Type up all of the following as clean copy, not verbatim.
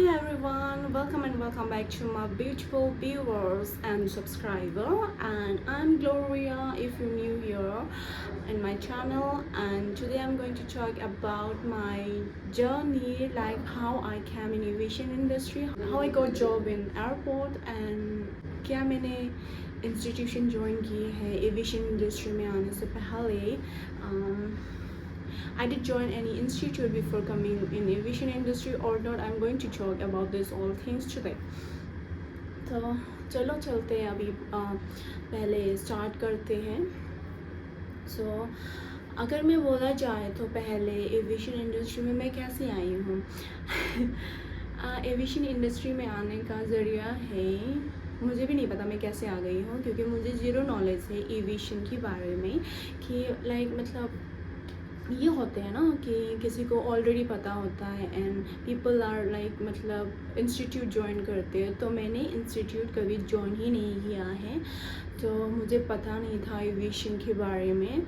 everyone, welcome and welcome back to my beautiful viewers and subscriber. And I'm Gloria if you're new here in my channel. And today I'm going to talk about my journey, like how I came in aviation industry, how I got job in airport, and क्या मैंने institution join की है aviation industry में आने से पहले. I did join any institute before coming in aviation industry or not. I'm going to talk about this all things today. तो चलो चलते हैं अभी पहले स्टार्ट करते हैं. अगर मैं बोला जाए तो पहले एविएशन इंडस्ट्री में मैं कैसे आई हूँ. एविएशन इंडस्ट्री में आने का ज़रिया है, मुझे भी नहीं पता मैं कैसे आ गई हूँ, क्योंकि मुझे ज़ीरो नॉलेज है एविएशन के बारे में. कि मतलब ये होते हैं ना कि किसी को ऑलरेडी पता होता है एंड पीपल आर मतलब इंस्टीट्यूट ज्वाइन करते हैं. तो मैंने इंस्टीट्यूट कभी ज्वाइन ही नहीं किया है, तो मुझे पता नहीं था एविएशन के बारे में.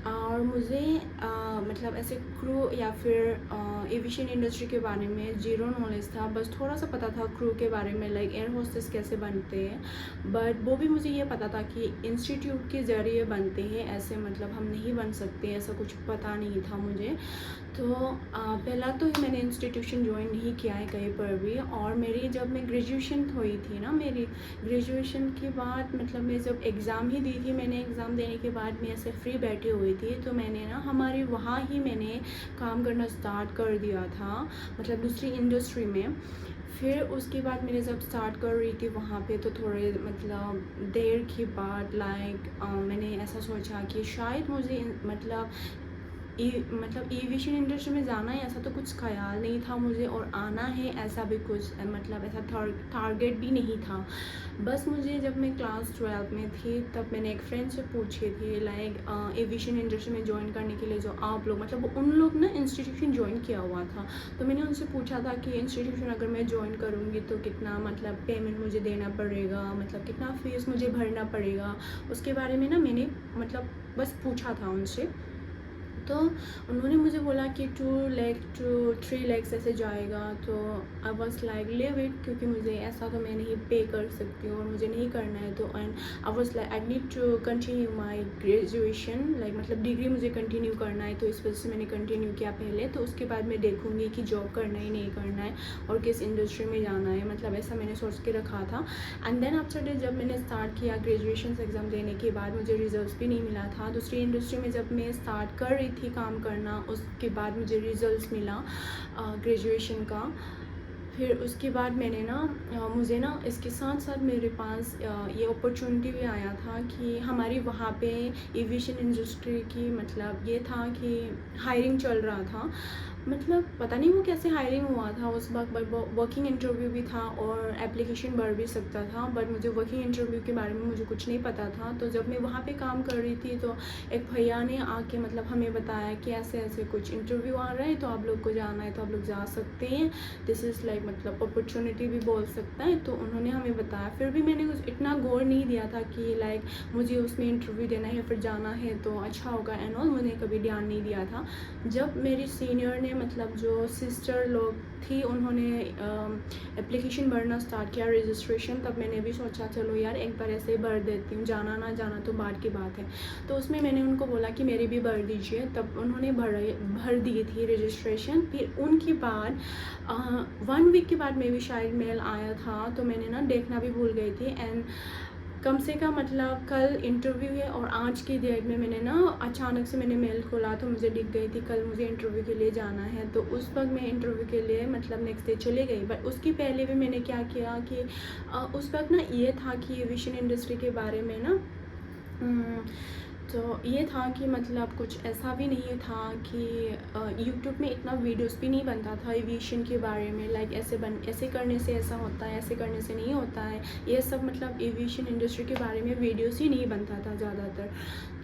और मुझे मतलब ऐसे क्रू या फिर एविएशन इंडस्ट्री के बारे में ज़ीरो नॉलेज था. बस थोड़ा सा पता था क्रू के बारे में, लाइक एयर होस्टेस कैसे बनते हैं, बट वो भी मुझे ये पता था कि इंस्टीट्यूट के ज़रिए बनते हैं, ऐसे मतलब हम नहीं बन सकते, ऐसा कुछ पता नहीं था मुझे. तो पहला तो मैंने इंस्टीट्यूशन ज्वाइन नहीं किया है कहीं पर भी. और मेरी जब मैं ग्रेजुएशन हुई थी ना, मेरी ग्रेजुएशन के बाद मतलब मैं जब एग्ज़ाम ही दी थी, मैंने एग्ज़ाम देने के बाद मैं ऐसे फ्री बैठी हुई थी, तो मैंने ना हमारे वहाँ ही मैंने काम करना स्टार्ट कर दिया था, मतलब दूसरी इंडस्ट्री में. फिर उसके बाद मैंने जब स्टार्ट कर रही थी वहाँ पे, तो थोड़े मतलब देर के बाद मैंने ऐसा सोचा कि शायद मुझे मतलब एविएशन इंडस्ट्री में जाना है, ऐसा तो कुछ ख्याल नहीं था मुझे, और आना है ऐसा भी कुछ मतलब ऐसा टारगेट भी नहीं था. बस मुझे जब मैं क्लास 12 में थी तब मैंने एक फ्रेंड से पूछी थी एविएशन इंडस्ट्री में ज्वाइन करने के लिए जो आप लोग मतलब उन लोग ना इंस्टीट्यूशन ज्वाइन किया हुआ था. तो मैंने उनसे पूछा था कि इंस्टीट्यूशन अगर मैं ज्वाइन करूँगी तो कितना मतलब पेमेंट मुझे देना पड़ेगा, मतलब कितना फ़ीस मुझे भरना पड़ेगा, उसके बारे में ना मैंने मतलब बस पूछा था उनसे. तो उन्होंने मुझे बोला कि 2 लाख to 3 लाख ऐसे जाएगा. तो आई वॉज लाइक लिव इट, क्योंकि मुझे ऐसा तो मैं नहीं पे कर सकती हूँ और मुझे नहीं करना है. तो and I was like I need to continue my graduation, मतलब डिग्री मुझे कंटिन्यू करना है, तो इस वजह से मैंने कंटिन्यू किया पहले. तो उसके बाद मैं देखूँगी कि जॉब करना ही नहीं करना है और किस इंडस्ट्री में जाना है, मतलब ऐसा मैंने सोच के रखा था. एंड देन आफ्टर डेट जब मैंने स्टार्ट किया ग्रेजुएशन एग्ज़ाम देने के बाद, मुझे रिजल्ट भी नहीं मिला था. दूसरी इंडस्ट्री में जब मैं स्टार्ट कर रही थी काम करना, उसके बाद मुझे रिजल्ट्स मिला ग्रेजुएशन का. फिर उसके बाद मैंने ना मुझे ना इसके साथ साथ मेरे पास ये अपॉर्चुनिटी भी आया था कि हमारी वहाँ पे एविएशन इंडस्ट्री की मतलब ये था कि हायरिंग चल रहा था. मतलब पता नहीं वो कैसे हायरिंग हुआ था उस वक्त, वर्किंग इंटरव्यू भी था और एप्लीकेशन भर भी सकता था, बट मुझे वर्किंग इंटरव्यू के बारे में मुझे कुछ नहीं पता था. तो जब मैं वहाँ पे काम कर रही थी तो एक भैया ने आके मतलब हमें बताया कि ऐसे ऐसे कुछ इंटरव्यू आ रहा है, तो आप लोग को जाना है तो आप लोग जा सकते हैं, दिस इज़ लाइक मतलब अपॉर्चुनिटी भी बोल सकता है. तो उन्होंने हमें बताया. फिर भी मैंने कुछ इतना गौर नहीं दिया था कि लाइक मुझे उसमें इंटरव्यू देना है, फिर जाना है तो अच्छा होगा एंड ऑल, मैंने कभी ध्यान नहीं दिया था. जब मेरी सीनियर ने मतलब जो सिस्टर लोग थी उन्होंने एप्लीकेशन भरना स्टार्ट किया, रजिस्ट्रेशन, तब मैंने भी सोचा चलो यार एक बार ऐसे ही भर देती हूँ, जाना ना जाना तो बाद की बात है. तो उसमें मैंने उनको बोला कि मेरी भी भर दीजिए, तब उन्होंने भर दी थी रजिस्ट्रेशन. फिर उनके बाद 1 वीक के बाद में भी शायद मेल आया था, तो मैंने ना देखना भी भूल गई थी. एंड कम से कम मतलब कल इंटरव्यू है और आज की डेट में मैंने ना अचानक से मैंने मेल खोला तो मुझे दिख गई थी कल मुझे इंटरव्यू के लिए जाना है. तो उस वक्त मैं इंटरव्यू के लिए मतलब नेक्स्ट डे चले गई. बट उसके पहले भी मैंने क्या किया कि उस वक्त ना ये था कि एविएशन इंडस्ट्री के बारे में ना तो ये था कि मतलब कुछ ऐसा भी नहीं था कि यूट्यूब में इतना वीडियोस भी नहीं बनता था एविएशन के बारे में, लाइक ऐसे करने से ऐसा होता है, ऐसे करने से नहीं होता है, ये सब मतलब एविएशन इंडस्ट्री के बारे में वीडियोस ही नहीं बनता था ज़्यादातर.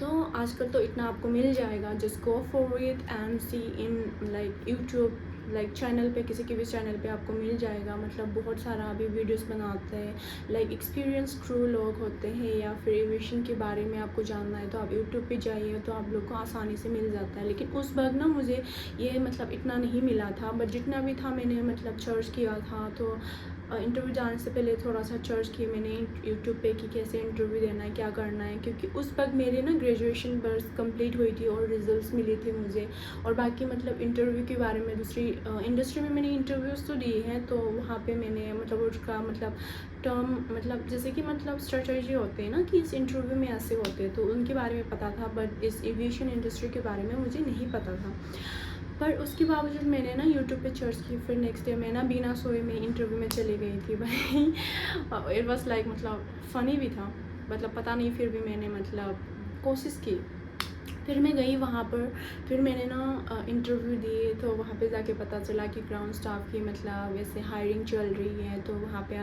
तो आजकल तो इतना आपको मिल जाएगा, just go for it and see in like YouTube like channel पे, किसी के भी चैनल पे आपको मिल जाएगा। मतलब बहुत सारा अभी वीडियोस बनाते हैं, लाइक एक्सपीरियंस क्रू लोग होते हैं, या फिर एविएशन के बारे में आपको जानना है तो आप यूट्यूब पे जाइए तो आप लोग को आसानी से मिल जाता है। लेकिन उस वक्त ना मुझे ये मतलब इतना नहीं मिला था, बट जितना भी था मैंने मतलब सर्च किया था। तो इंटरव्यू जाने से पहले थोड़ा सा सर्च किया मैंने यूट्यूब पे कि कैसे इंटरव्यू देना है, क्या करना है, क्योंकि उस वक्त मेरे ना ग्रेजुएशन बस कंप्लीट हुई थी और रिजल्ट्स मिले थे मुझे। और बाकी मतलब इंटरव्यू के बारे में दूसरी इंडस्ट्री में मैंने इंटरव्यूज़ तो दिए हैं, तो वहाँ पे मैंने मतलब उसका मतलब टर्म मतलब जैसे कि मतलब स्ट्रेटजी होते हैं ना कि इस इंटरव्यू में ऐसे होते हैं, तो उनके बारे में पता था, बट इस एविएशन इंडस्ट्री के बारे में मुझे नहीं पता था। पर उसके बावजूद मैंने ना यूट्यूब पे सर्च की, फिर नेक्स्ट डे मैं ना बिना सोए में इंटरव्यू में चली गई थी भाई। इट वाज लाइक मतलब फ़नी भी था, मतलब पता नहीं, फिर भी मैंने मतलब कोशिश की। फिर मैं गई वहाँ पर, फिर मैंने ना इंटरव्यू दिए, तो वहाँ पे जाके पता चला कि ग्राउंड स्टाफ की मतलब वैसे हायरिंग चल रही है। तो वहाँ पे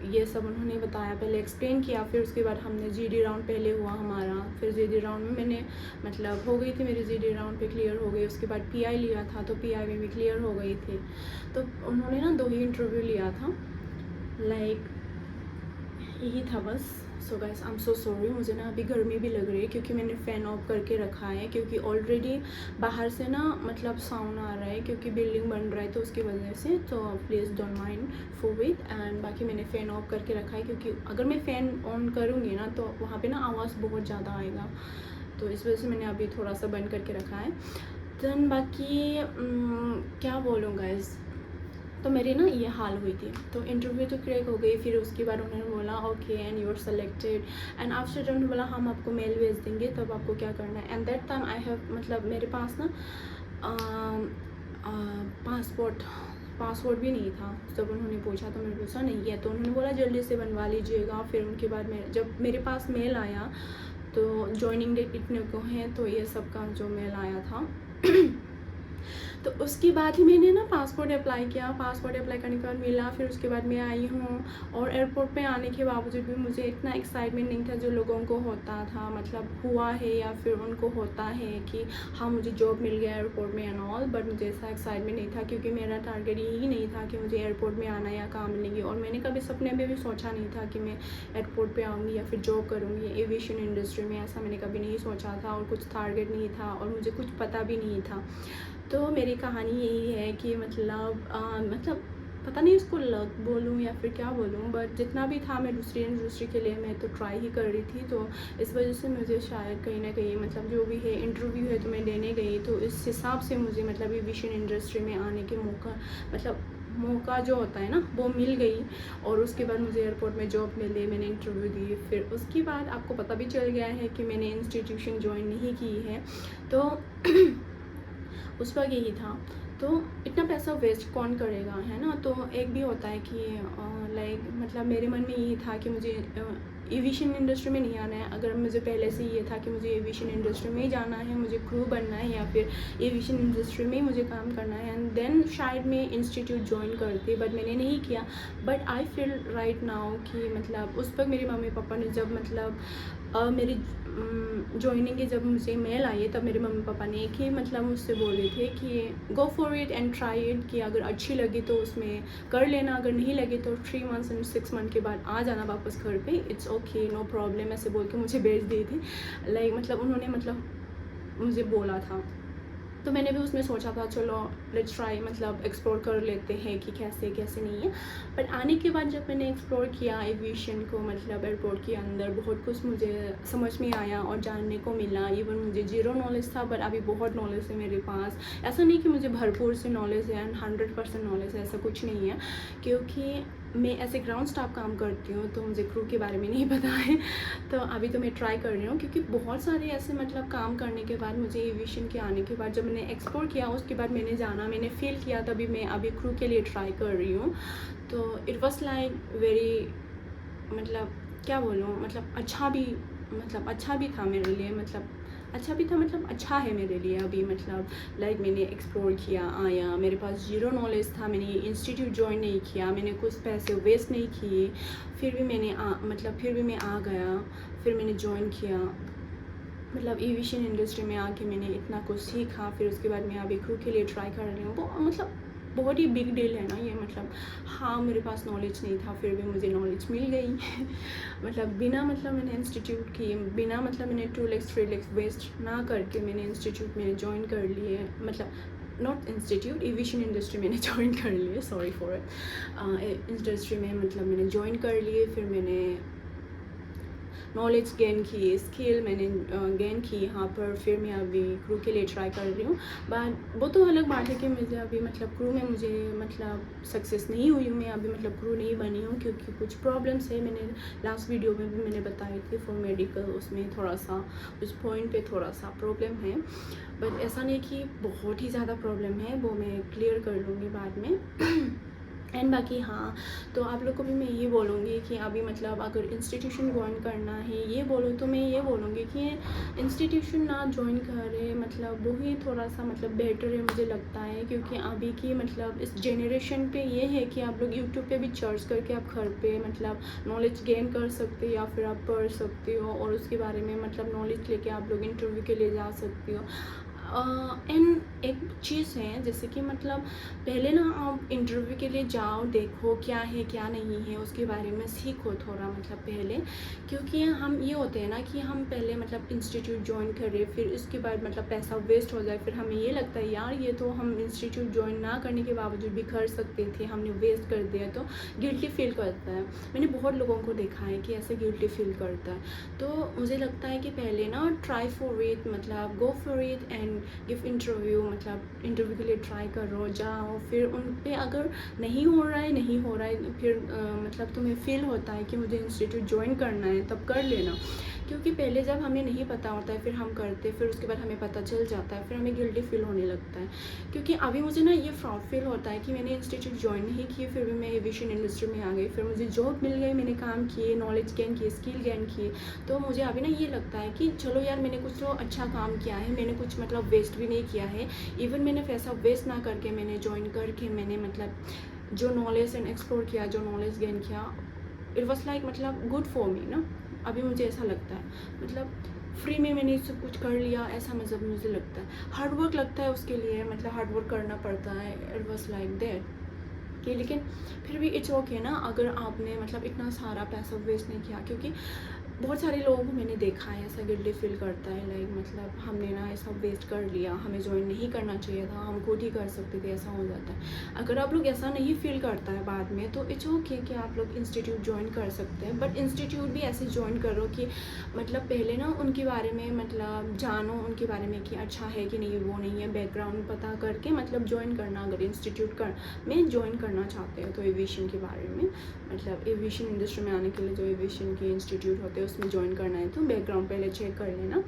ये सब उन्होंने बताया, पहले एक्सप्लेन किया। फिर उसके बाद हमने जीडी राउंड पहले हुआ हमारा, फिर जीडी राउंड में मैंने मतलब हो गई थी मेरी जीडी राउंड पे क्लियर हो गई। उसके बाद पीआई लिया था, तो पीआई में भी क्लियर हो गई थी। तो उन्होंने ना 2 ही इंटरव्यू लिया था, लाइक यही था बस। So guys I am so sorry, मुझे ना अभी गर्मी भी लग रही है क्योंकि मैंने फ़ैन ऑफ करके रखा है, क्योंकि ऑलरेडी बाहर से ना मतलब साउंड आ रहा है क्योंकि बिल्डिंग बन रहा है, तो उसकी वजह से। तो please don't mind for it. And बाकी मैंने फ़ैन ऑफ करके रखा है, क्योंकि अगर मैं फ़ैन ऑन करूँगी ना तो वहाँ पे ना आवाज़ बहुत ज़्यादा आएगा, तो इस वजह से मैंने अभी थोड़ा सा बंद करके रखा है। देन बाकी क्या बोलूँ गाइस, तो मेरी ना ये हाल हुई थी। तो इंटरव्यू तो क्रैक हो गई, फिर उसके बाद उन्होंने बोला okay and you are selected, and after उन्होंने बोला हम आपको मेल भेज देंगे, तब आपको क्या करना है। And that time I have मतलब मेरे पास ना पासपोर्ट भी नहीं था। जब उन्होंने पूछा तो मैंने पूछा नहीं है, तो उन्होंने बोला जल्दी से बनवा लीजिएगा। फिर उनके बाद में जब मेरे पास मेल आया तो जॉइनिंग डेट इतने को हैं, तो ये सब का जो मेल आया था तो उसके बाद ही मैंने ना पासपोर्ट अप्लाई किया। पासपोर्ट अप्लाई करने के बाद मिला, फिर उसके बाद मैं आई हूँ। और एयरपोर्ट पे आने के बावजूद भी मुझे इतना एक्साइटमेंट नहीं था जो लोगों को होता था, मतलब हुआ है या फिर उनको होता है कि हाँ मुझे जॉब मिल गया एयरपोर्ट में एंड ऑल। बट मुझे ऐसा एक्साइटमेंट नहीं था, क्योंकि मेरा टारगेट यही नहीं था कि मुझे एयरपोर्ट में आना या काम मिलेगी। और मैंने कभी सपने में भी सोचा नहीं था कि मैं एयरपोर्ट पर आऊँगी या फिर जॉब करूँगी एविएशन इंडस्ट्री में, ऐसा मैंने कभी नहीं सोचा था। और कुछ टारगेट नहीं था और मुझे कुछ पता भी नहीं था। तो मेरी कहानी यही है कि मतलब पता नहीं इसको लक बोलूँ या फिर क्या बोलूँ, बट जितना भी था मैं दूसरी इंडस्ट्री के लिए मैं तो ट्राई ही कर रही थी। तो इस वजह से मुझे शायद कहीं ना कहीं मतलब जो भी है इंटरव्यू है तो मैं देने गई, तो इस हिसाब से मुझे मतलब एविएशन इंडस्ट्री में आने के मौका जो होता है ना वो मिल गई। और उसके बाद मुझे एयरपोर्ट में जॉब मिली, मैंने इंटरव्यू दी। फिर उसके बाद आपको पता भी चल गया है कि मैंने इंस्टीट्यूशन ज्वाइन नहीं की है। तो उस वक्त यही था। तो इतना पैसा वेस्ट कौन करेगा, है ना। तो एक भी होता है कि लाइक मतलब मेरे मन में यही था कि मुझे एविएशन इंडस्ट्री में नहीं आना है। अगर मुझे पहले से ये था कि मुझे एविएशन इंडस्ट्री में ही जाना है, मुझे क्रू बनना है या फिर एविएशन इंडस्ट्री में ही मुझे काम करना है, एंड देन शायद मैं इंस्टीट्यूट ज्वाइन करती, बट मैंने नहीं किया। But I feel right now कि मतलब उस वक्त मेरे मम्मी पापा ने जब मतलब मेरी ज्वाइनिंग के जब मुझे मेल आई, तब मेरे मम्मी पापा ने एक ही मतलब मुझसे बोले थे कि गो for it and try it, कि अगर अच्छी लगी तो उसमें कर लेना, अगर नहीं लगी तो 3 मंथ्स एंड 6 मंथ के बाद आ जाना वापस घर पे, इट्स ओके नो प्रॉब्लम, ऐसे बोल के मुझे भेज दिए थे। लाइक मतलब उन्होंने मतलब मुझे बोला था। तो मैंने भी उसमें सोचा था चलो लेट्स ट्राई, मतलब एक्सप्लोर कर लेते हैं कि कैसे कैसे नहीं है। बट आने के बाद जब मैंने एक्सप्लोर किया एविएशन को, मतलब एयरपोर्ट के अंदर बहुत कुछ मुझे समझ में आया और जानने को मिला। इवन मुझे 0 नॉलेज था, बट अभी बहुत नॉलेज है मेरे पास। ऐसा नहीं कि मुझे भरपूर से नॉलेज है एंड 100% नॉलेज है, ऐसा कुछ नहीं है, क्योंकि मैं ऐसे ग्राउंड स्टाफ काम करती हूँ तो मुझे क्रू के बारे में नहीं पता है। तो अभी तो मैं ट्राई कर रही हूँ, क्योंकि बहुत सारे ऐसे मतलब काम करने के बाद मुझे एविएशन के आने के बाद जब मैंने एक्सप्लोर किया, उसके बाद मैंने जाना, मैंने फील किया, तभी मैं अभी क्रू के लिए ट्राई कर रही हूँ। तो इट वॉज लाइक वेरी मतलब क्या बोलूँ, मतलब अच्छा भी था मेरे लिए, मतलब अच्छा है मेरे लिए अभी। मतलब लाइक मैंने एक्सप्लोर किया, आया, मेरे पास 0 नॉलेज था, मैंने ये इंस्टीट्यूट ज्वाइन नहीं किया, मैंने कुछ पैसे वेस्ट नहीं किए, फिर भी मैं आ गया, फिर मैंने ज्वाइन किया। मतलब एविएशन इंडस्ट्री में आके मैंने इतना कुछ सीखा। फिर उसके बाद मैं अभी क्रू के लिए ट्राई कर रही हूँ। वो मतलब बहुत ही बिग डील है ना ये, मतलब हाँ मेरे पास नॉलेज नहीं था फिर भी मुझे नॉलेज मिल गई मतलब बिना मतलब मैंने इंस्टीट्यूट किए, बिना मतलब मैंने 2 lakhs 3 lakhs वेस्ट ना करके मैंने इंस्टीट्यूट में ज्वाइन कर लिए, मतलब नॉट इंस्टीट्यूट, एविएशन इंडस्ट्री मैंने ज्वाइन कर लिए, सॉरी फॉर इट, इंडस्ट्री में मतलब मैंने ज्वाइन कर लिए। फिर मैंने नॉलेज गेन की, स्किल मैंने गेन की यहाँ पर। फिर मैं अभी क्रू के लिए ट्राई कर रही हूँ। बट वो तो अलग बात है कि मुझे अभी मतलब क्रू में मुझे मतलब सक्सेस नहीं हुई हूँ, मैं अभी मतलब क्रू नहीं बनी हूँ क्योंकि कुछ प्रॉब्लम्स है। मैंने लास्ट वीडियो में भी मैंने बताई थी फॉर मेडिकल, उसमें थोड़ा सा उस पॉइंट पे थोड़ा सा प्रॉब्लम है, बट ऐसा नहीं कि बहुत ही ज़्यादा प्रॉब्लम है, वो मैं क्लियर कर लूँगी बाद में एंड बाकी हाँ, तो आप लोग को भी मैं ये बोलूँगी कि अभी मतलब अगर इंस्टीट्यूशन ज्वाइन करना है, ये बोलूँ तो मैं ये बोलूँगी कि इंस्टीट्यूशन ना ज्वाइन करें, मतलब वही थोड़ा सा मतलब बेटर है मुझे लगता है। क्योंकि अभी की मतलब इस जनरेशन पे ये है कि आप लोग यूट्यूब पे भी सर्च करके आप घर पे मतलब नॉलेज गेन कर सकते हो या फिर आप पढ़ सकते हो और उसके बारे में मतलब नॉलेज लेके आप लोग इंटरव्यू के लिए जा सकते हो। एंड एक चीज़ है जैसे कि मतलब पहले ना आप इंटरव्यू के लिए जाओ, देखो क्या है क्या नहीं है, उसके बारे में सीखो थोड़ा मतलब पहले। क्योंकि हम ये होते हैं ना कि हम पहले मतलब इंस्टीट्यूट ज्वाइन करें, फिर उसके बाद मतलब पैसा वेस्ट हो जाए, फिर हमें ये लगता है यार ये तो हम इंस्टीट्यूट ज्वाइन ना करने के बावजूद भी कर सकते थे, हमने वेस्ट कर दिया, तो गिल्टी फील करता है। मैंने बहुत लोगों को देखा है कि ऐसे गिल्टी फील करता है। तो मुझे लगता है कि पहले ना ट्राई फॉर इट, मतलब गो for it and give interview, मतलब इंटरव्यू के लिए ट्राई करो, जाओ। फिर उन पे अगर नहीं हो रहा है फिर मतलब तुम्हें फील होता है कि मुझे इंस्टीट्यूट ज्वाइन करना है, तब कर लेना। क्योंकि पहले जब हमें नहीं पता होता है फिर हम करते, फिर उसके बाद हमें पता चल जाता है, फिर हमें गिल्टी फील होने लगता है। क्योंकि अभी मुझे ना ये प्राउड फील होता है कि मैंने इंस्टीट्यूट ज्वाइन नहीं किए, फिर भी मैं एविएशन इंडस्ट्री में आ गई, फिर मुझे जॉब मिल गई, मैंने काम किए, नॉलेज गेन किए, स्किल गेन किए। तो मुझे अभी ना ये लगता है कि चलो यार मैंने कुछ तो अच्छा काम किया है, मैंने कुछ मतलब वेस्ट भी नहीं किया है। इवन मैंने पैसा वेस्ट ना करके मैंने ज्वाइन करके मैंने मतलब जो नॉलेज एंड एक्सप्लोर किया, जो नॉलेज गेन किया, इट वॉज लाइक मतलब गुड फॉर मी ना। अभी मुझे ऐसा लगता है मतलब फ्री में मैंने सब कुछ कर लिया, ऐसा मतलब मुझे लगता है। हार्ड वर्क लगता है उसके लिए, मतलब हार्ड वर्क करना पड़ता है, इट वॉज लाइक दैट कि। लेकिन फिर भी इट्स ओके ना, अगर आपने मतलब इतना सारा पैसा वेस्ट नहीं किया। क्योंकि बहुत सारे लोगों को मैंने देखा है ऐसा गिल्टी फील करता है, लाइक मतलब हमने ना ऐसा वेस्ट कर लिया, हमें ज्वाइन नहीं करना चाहिए था, हम खुद ही कर सकते थे, ऐसा हो जाता है। अगर आप लोग ऐसा नहीं फील करता है बाद में तो इट्स ओके कि आप लोग इंस्टीट्यूट ज्वाइन कर सकते हैं। बट इंस्टीट्यूट भी ऐसे ज्वाइन करो कि मतलब पहले ना उनके बारे में मतलब जानो, उनके बारे में कि अच्छा है कि नहीं, वो नहीं है, बैकग्राउंड पता करके मतलब ज्वाइन करना। अगर इंस्टीट्यूट में ज्वाइन करना चाहते हो तो एविएशन के बारे में मतलब एविएशन इंडस्ट्री में आने के लिए जो एविएशन के इंस्टीट्यूट होते हैं उसमें ज्वाइन करना है तो बैकग्राउंड पहले चेक कर लेना।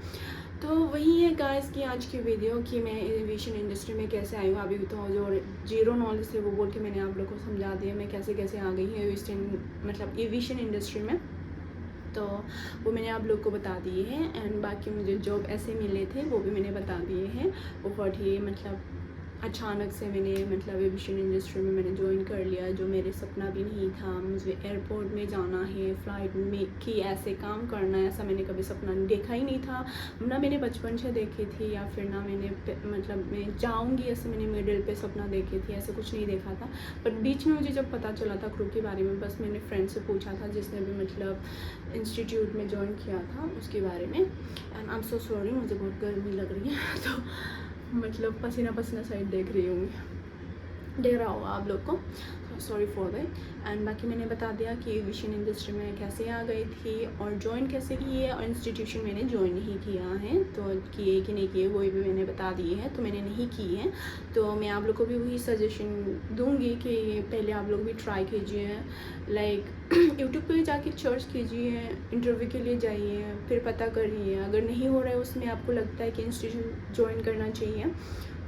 तो वही है गाइस की आज की वीडियो कि मैं एविएशन इंडस्ट्री में कैसे आई हूँ। अभी तो जो जीरो नॉलेज थे वो बोल के मैंने आप लोग को समझा दिया मैं कैसे कैसे आ गई है मतलब एविएशन इंडस्ट्री में, तो वो मैंने आप लोग को बता दिए हैं। एंड बाकी मुझे जॉब ऐसे मिले थे वो भी मैंने बता दिए हैं। बहुत ही मतलब अचानक से मैंने मतलब एविएशन इंडस्ट्री में मैंने ज्वाइन कर लिया, जो मेरे सपना भी नहीं था। मुझे एयरपोर्ट में जाना है, फ़्लाइट में कि ऐसे काम करना है, ऐसा मैंने कभी सपना देखा ही नहीं था ना। मैंने बचपन से देखी थी या फिर ना मैंने मतलब मैं जाऊंगी ऐसे मैंने मिडिल पे सपना देखी थी, ऐसे कुछ नहीं देखा था। बट बीच में मुझे जब पता चला था क्रू के बारे में, बस मैंने फ्रेंड से पूछा था जिसने भी मतलब इंस्टीट्यूट में ज्वाइन किया था उसके बारे में। And I am so sorry, मुझे बहुत गर्मी लग रही है तो मतलब पसीना पसीना साइड देख रही हूँ, देख रहा होगा आप लोग को, सॉरी फॉर दैट। एंड बाकी मैंने बता दिया कि एविएशन इंडस्ट्री में कैसे आ गई थी और ज्वाइन कैसे की है, और इंस्टीट्यूशन मैंने ज्वाइन नहीं किया है, तो किए कि नहीं किए वो भी मैंने बता दिए हैं। तो मैंने नहीं की है, तो मैं आप लोग को भी वही सजेशन दूंगी कि पहले आप लोग भी ट्राई कीजिए, लाइक यूट्यूब पे जाके सर्च कीजिए, इंटरव्यू के लिए जाइए, फिर पता करिए। अगर नहीं हो रहा है उसमें, आपको लगता है कि इंस्टीट्यूट ज्वाइन करना चाहिए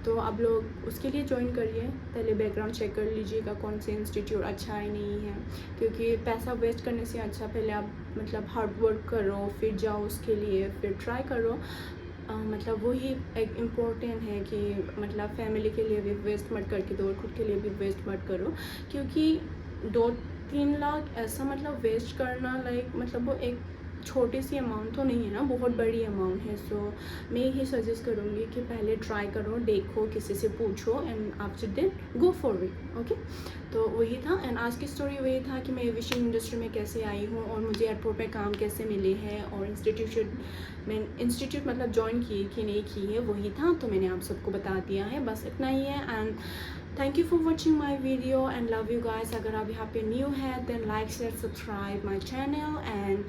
तो आप लोग उसके लिए ज्वाइन करिए। पहले बैकग्राउंड चेक कर लीजिएगा कौन से इंस्टीट्यूट अच्छा है नहीं है, क्योंकि पैसा वेस्ट करने से अच्छा पहले आप मतलब हार्ड वर्क करो, फिर जाओ उसके लिए, फिर ट्राई करो। मतलब वही एक इम्पोर्टेंट है कि मतलब फैमिली के लिए भी वेस्ट मत करके दो, खुद के लिए भी वेस्ट मत करो। क्योंकि 2-3 लाख ऐसा मतलब वेस्ट करना लाइक मतलब वो एक छोटी सी अमाउंट तो नहीं है ना, बहुत बड़ी अमाउंट है। सो मैं यही सजेस्ट करूँगी कि पहले ट्राई करो, देखो, किसी से पूछो and after then go for it. Okay, तो वही था। एंड आज की स्टोरी वही था कि मैं एविएशन इंडस्ट्री में कैसे आई हूँ और मुझे एयरपोर्ट पे काम कैसे मिले हैं, और इंस्टीट्यूट मतलब ज्वाइन की कि नहीं की है, वही था। तो मैंने आप सबको बता दिया है, बस इतना ही है। And thank you for watching my video and love you guys. अगर आप यहाँ पे न्यू है then like share subscribe my channel, and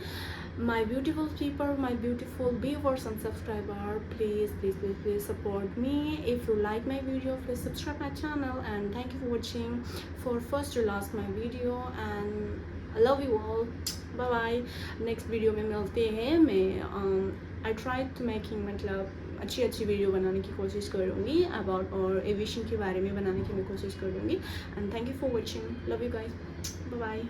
my beautiful people, my beautiful viewers and subscriber, please support me. If you like my video, please subscribe my channel, and thank you for watching for first to last my video, and I love you all. Bye bye. Next video में मिलते हैं। मैं I tried to making मतलब अच्छी video बनाने की कोशिश करूँगी अबाउट और एविएशन के बारे में बनाने की मैं कोशिश करूँगी। And thank you for watching, love you guys, bye bye.